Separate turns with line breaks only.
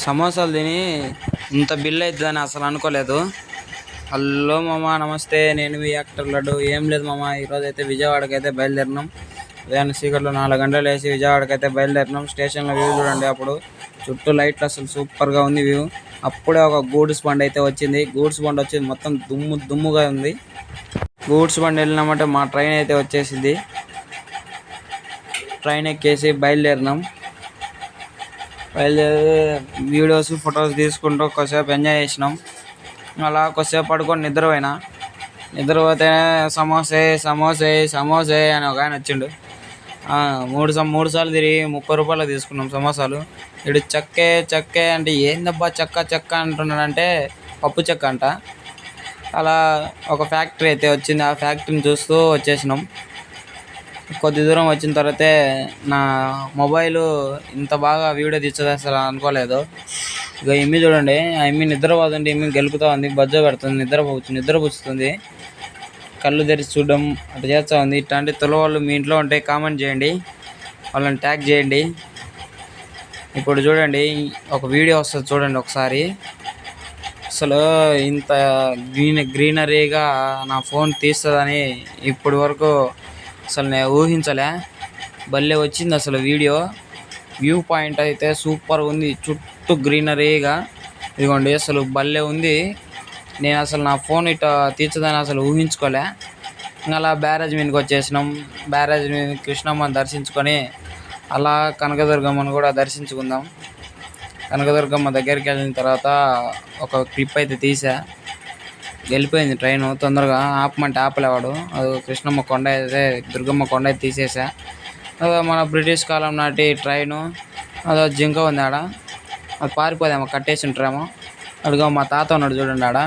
సమోసాలు తిని ఇంత బిల్ అవుతుందని అసలు అనుకోలేదు. హలో మామ, నమస్తే. నేను మీ యాక్టర్ లడ్డు. ఏం లేదు మామ, ఈరోజు అయితే విజయవాడకి అయితే బయలుదేరినాం. ఉదయాన్నే చీకట్లో 4 గంటలు వేసి విజయవాడకి అయితే బయలుదేరినాం. స్టేషన్లో వ్యూ చూడండి. అప్పుడు చుట్టూ లైట్లు అసలు సూపర్గా ఉంది వ్యూ. అప్పుడే ఒక గూడ్స్ బండి అయితే వచ్చింది. గూడ్స్ బండి వచ్చింది, మొత్తం దుమ్ముగా ఉంది. గూడ్స్ బండి వెళ్ళినామంటే మా ట్రైన్ అయితే వచ్చేసింది. ట్రైన్ ఎక్కేసి బయలుదేరినాం. వీడియోస్ ఫొటోస్ తీసుకుంటూ కొద్దిసేపు ఎంజాయ్ చేసినాం. అలా కొద్దిసేపు పడుకొని నిద్రపోతే సమోసే సమోసే సమోసే అని ఒక ఆయన వచ్చిండు. మూడు సార్లు తిరిగి 30 రూపాయలు తీసుకున్నాం సమోసాలు. ఇడు చెక్కే అంటే ఏందబ్బా చెక్క అంటున్నాడంటే పప్పు చెక్క అంట. అలా ఒక ఫ్యాక్టరీ అయితే వచ్చింది. ఆ ఫ్యాక్టరీని చూస్తూ వచ్చేసినాం. కొద్ది దూరం వచ్చిన తర్వాతే నా మొబైలు ఇంత బాగా వీడియో తీస్తుంది అసలు అనుకోలేదు. ఇక ఎమ్మి చూడండి, ఆ ఎమ్మి నిద్రపోతుంది. ఎమ్మి గెలుపుతూ ఉంది, బజ్జ పెడుతుంది, నిద్రపుచ్చుతుంది. కళ్ళు తెరిచి చూడడం అట్లా చేస్తూ ఉంది. ఇట్లాంటి తొలవాళ్ళు మీ ఇంట్లో ఉంటే కామెంట్ చేయండి, వాళ్ళని ట్యాగ్ చేయండి. ఇప్పుడు చూడండి, ఒక వీడియో వస్తుంది చూడండి ఒకసారి. అసలు ఇంత గ్రీనరీగా నా ఫోన్ తీస్తుందని ఇప్పటి వరకు అసలు నేను ఊహించలే. భలే వచ్చింది అసలు వీడియో. వ్యూ పాయింట్ అయితే సూపర్ ఉంది, చుట్టూ గ్రీనరీగా. ఇదిగోండి, అసలు భలే ఉంది. నేను అసలు నా ఫోన్ ఇట్లా తీర్చదని అసలు ఊహించుకోలే. అలా బ్యారేజ్ మీదకి వచ్చేసినాం. బ్యారేజ్ మీద కృష్ణమ్మని దర్శించుకొని అలా కనకదుర్గమ్మను కూడా దర్శించుకుందాం. కనకదుర్గమ్మ దగ్గరికి వెళ్ళిన తర్వాత ఒక క్లిప్ అయితే తీసా. వెళ్ళిపోయింది ట్రైను. తొందరగా ఆపమంటే ఆపలేవాడు. అది కృష్ణమ్మ కొండ అయితే, దుర్గమ్మ కొండ అయితే తీసేసా. అదో మన బ్రిటిష్ కాలం నాటి ట్రైను. అదో జింక ఉంది ఆడ, అది పారిపోదేమో, కట్టేసి ఉంటారేమో. అడుగు మా తాత ఉన్నాడు చూడండి ఆడ.